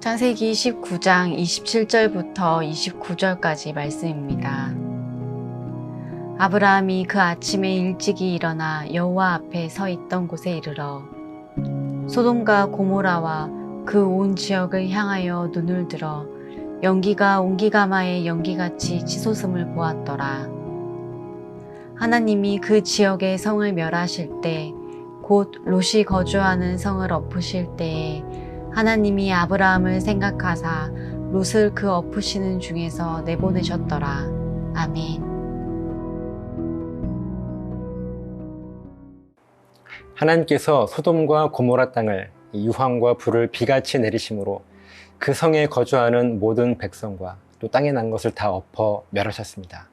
창세기 19장 27절부터 29절까지 말씀입니다. 아브라함이 그 아침에 일찍이 일어나 여호와 앞에 서 있던 곳에 이르러 소돔과 고모라와 그 온 지역을 향하여 눈을 들어 연기가 옹기가마의 연기같이 치솟음을 보았더라. 하나님이 그 지역의 성을 멸하실 때 곧 롯이 거주하는 성을 엎으실 때에 하나님이 아브라함을 생각하사 롯을 그 엎으시는 중에서 내보내셨더라. 아멘. 하나님께서 소돔과 고모라 땅을 유황과 불을 비같이 내리심으로 그 성에 거주하는 모든 백성과 또 땅에 난 것을 다 엎어 멸하셨습니다.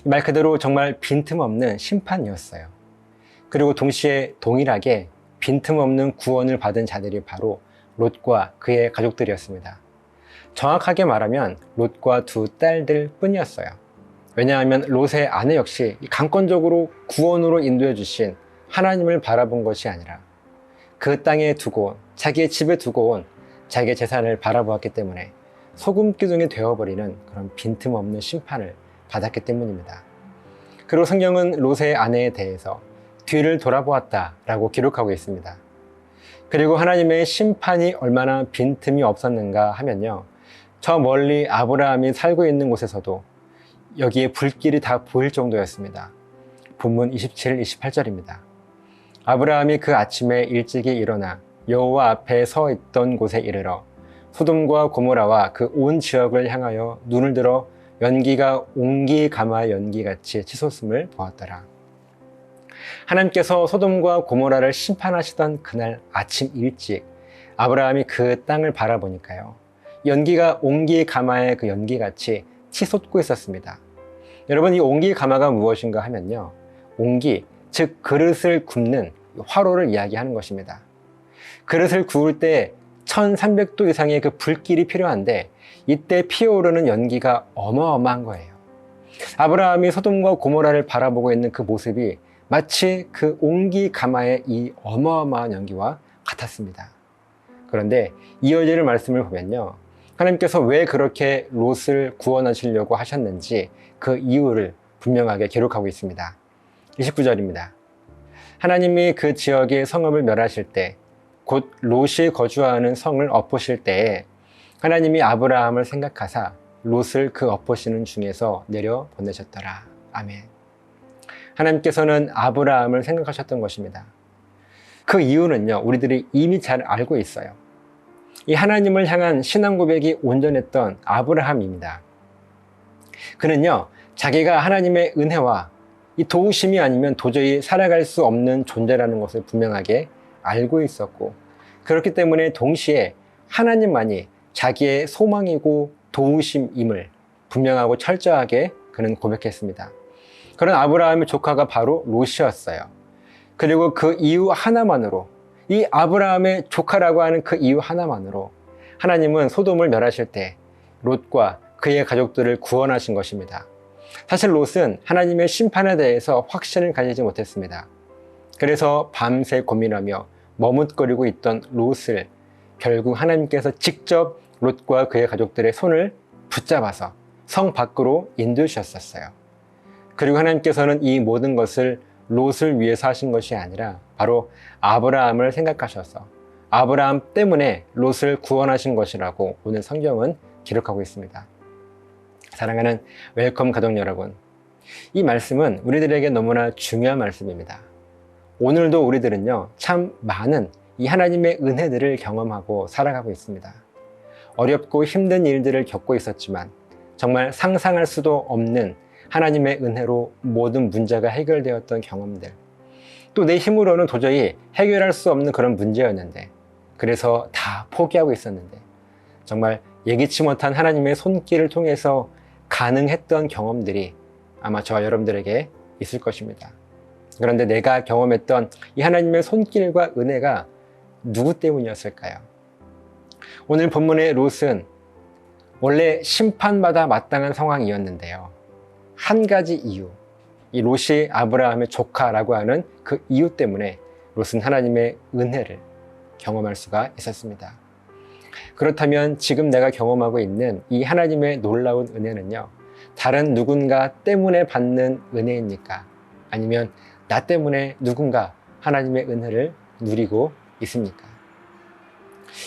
이 말 그대로 정말 빈틈없는 심판이었어요. 그리고 동시에 동일하게 빈틈없는 구원을 받은 자들이 바로 롯과 그의 가족들이었습니다. 정확하게 말하면 롯과 두 딸들 뿐이었어요. 왜냐하면 롯의 아내 역시 강권적으로 구원으로 인도해 주신 하나님을 바라본 것이 아니라 그 땅에 두고 자기의 집에 두고 온 자기의 재산을 바라보았기 때문에 소금기둥이 되어버리는 그런 빈틈없는 심판을 받았기 때문입니다. 그리고 성경은 롯의 아내에 대해서 뒤를 돌아보았다 라고 기록하고 있습니다. 그리고 하나님의 심판이 얼마나 빈틈이 없었는가 하면요, 저 멀리 아브라함이 살고 있는 곳에서도 여기에 불길이 다 보일 정도였습니다. 본문 27, 28절입니다. 아브라함이 그 아침에 일찍이 일어나 여호와 앞에 서 있던 곳에 이르러 소돔과 고모라와 그 온 지역을 향하여 눈을 들어 연기가 옹기가마 연기같이 치솟음을 보았더라. 하나님께서 소돔과 고모라를 심판하시던 그날 아침 일찍 아브라함이 그 땅을 바라보니까요, 연기가 옹기가마의 그 연기같이 치솟고 있었습니다. 여러분, 이 옹기가마가 무엇인가 하면요, 옹기, 즉 그릇을 굽는 화로를 이야기하는 것입니다. 그릇을 구울 때 1300도 이상의 그 불길이 필요한데 이때 피어오르는 연기가 어마어마한 거예요. 아브라함이 소돔과 고모라를 바라보고 있는 그 모습이 마치 그 옹기가마의 이 어마어마한 연기와 같았습니다. 그런데 이어지는 말씀을 보면요, 하나님께서 왜 그렇게 롯을 구원하시려고 하셨는지 그 이유를 분명하게 기록하고 있습니다. 29절입니다. 하나님이 그 지역의 성읍을 멸하실 때 곧 롯이 거주하는 성을 엎으실 때에 하나님이 아브라함을 생각하사 롯을 그 엎으시는 중에서 내려 보내셨더라. 아멘. 하나님께서는 아브라함을 생각하셨던 것입니다. 그 이유는요, 우리들이 이미 잘 알고 있어요. 이 하나님을 향한 신앙 고백이 온전했던 아브라함입니다. 그는요, 자기가 하나님의 은혜와 이 도우심이 아니면 도저히 살아갈 수 없는 존재라는 것을 분명하게 알고 있었고, 그렇기 때문에 동시에 하나님만이 자기의 소망이고 도우심임을 분명하고 철저하게 그는 고백했습니다. 그런 아브라함의 조카가 바로 롯이었어요. 그리고 그 이유 하나만으로, 이 아브라함의 조카라고 하는 그 이유 하나만으로 하나님은 소돔을 멸하실 때 롯과 그의 가족들을 구원하신 것입니다. 사실 롯은 하나님의 심판에 대해서 확신을 가지지 못했습니다. 그래서 밤새 고민하며 머뭇거리고 있던 롯을 결국 하나님께서 직접 롯과 그의 가족들의 손을 붙잡아서 성 밖으로 인도하셨었어요. 그리고 하나님께서는 이 모든 것을 롯을 위해서 하신 것이 아니라 바로 아브라함을 생각하셔서 아브라함 때문에 롯을 구원하신 것이라고 오늘 성경은 기록하고 있습니다. 사랑하는 웰컴 가족 여러분, 이 말씀은 우리들에게 너무나 중요한 말씀입니다. 오늘도 우리들은요, 참 많은 이 하나님의 은혜들을 경험하고 살아가고 있습니다. 어렵고 힘든 일들을 겪고 있었지만 정말 상상할 수도 없는 하나님의 은혜로 모든 문제가 해결되었던 경험들, 또 내 힘으로는 도저히 해결할 수 없는 그런 문제였는데, 그래서 다 포기하고 있었는데 정말 예기치 못한 하나님의 손길을 통해서 가능했던 경험들이 아마 저와 여러분들에게 있을 것입니다. 그런데 내가 경험했던 이 하나님의 손길과 은혜가 누구 때문이었을까요? 오늘 본문의 롯은 원래 심판받아 마땅한 상황이었는데요, 한 가지 이유, 이 롯이 아브라함의 조카라고 하는 그 이유 때문에 롯은 하나님의 은혜를 경험할 수가 있었습니다. 그렇다면 지금 내가 경험하고 있는 이 하나님의 놀라운 은혜는요, 다른 누군가 때문에 받는 은혜입니까? 아니면 나 때문에 누군가 하나님의 은혜를 누리고 있습니까?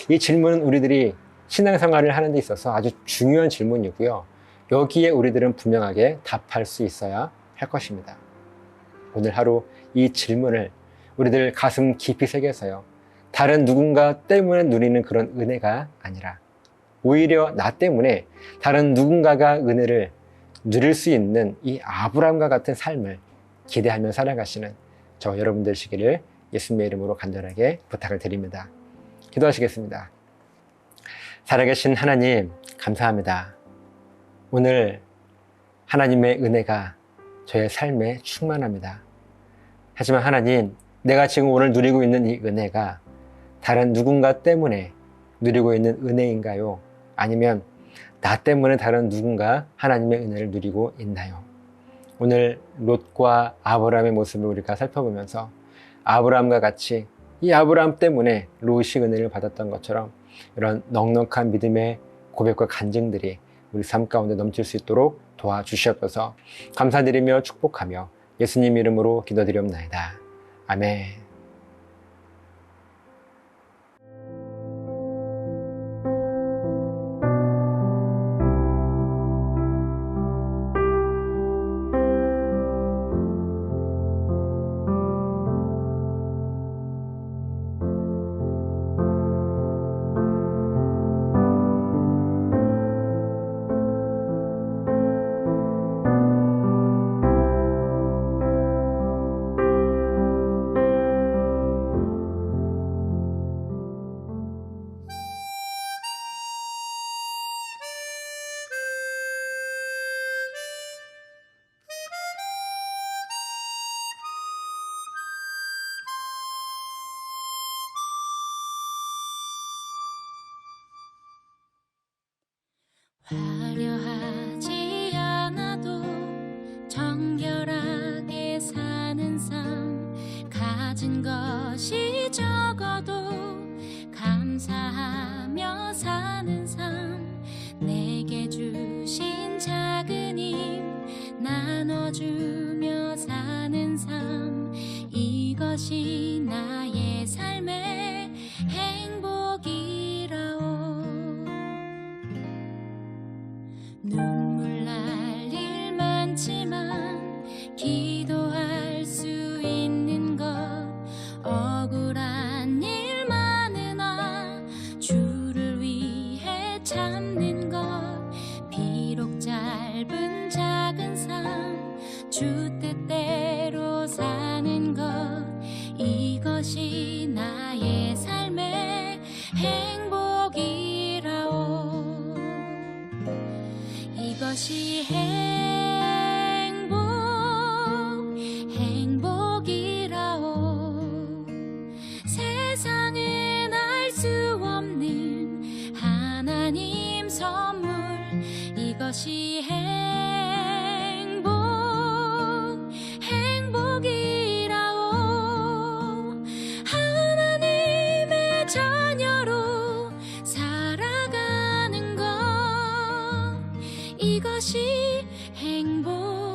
이 질문은 우리들이 신앙생활을 하는 데 있어서 아주 중요한 질문이고요. 여기에 우리들은 분명하게 답할 수 있어야 할 것입니다. 오늘 하루 이 질문을 우리들 가슴 깊이 새겨서요, 다른 누군가 때문에 누리는 그런 은혜가 아니라 오히려 나 때문에 다른 누군가가 은혜를 누릴 수 있는 이 아브라함과 같은 삶을 기대하며 살아가시는 저 여러분들 되시기를 예수님의 이름으로 간절하게 부탁을 드립니다. 기도하시겠습니다. 살아계신 하나님, 감사합니다. 오늘 하나님의 은혜가 저의 삶에 충만합니다. 하지만 하나님, 내가 지금 오늘 누리고 있는 이 은혜가 다른 누군가 때문에 누리고 있는 은혜인가요? 아니면 나 때문에 다른 누군가 하나님의 은혜를 누리고 있나요? 오늘 롯과 아브라함의 모습을 우리가 살펴보면서 아브라함과 같이 이 아브라함 때문에 롯이 은혜를 받았던 것처럼 이런 넉넉한 믿음의 고백과 간증들이 우리 삶 가운데 넘칠 수 있도록 도와주시옵소서. 감사드리며 축복하며 예수님 이름으로 기도드리옵나이다. 아멘. 화려하지 않아도 정결하게 사는 삶, 가진 것이 적어도 감사하며 사는 삶, 내게 주신 작은 힘 나눠주며 사는 삶, 이것이 나의 삶의 행복이라오. 눈물 날 일 많지만 기도할 수 있는 것, 억울한 일 많으나 주를 위해 참는 것, 비록 짧은 작은 삶 주 뜻대로 사는 것, 이것이 나의 삶의 행복이라오. 이것이 행복이라오. 세상은 알 수 없는 하나님 선물, 이것이 행복이라오. 하나님의 자녀로 살아가는 것, 이것이 행복.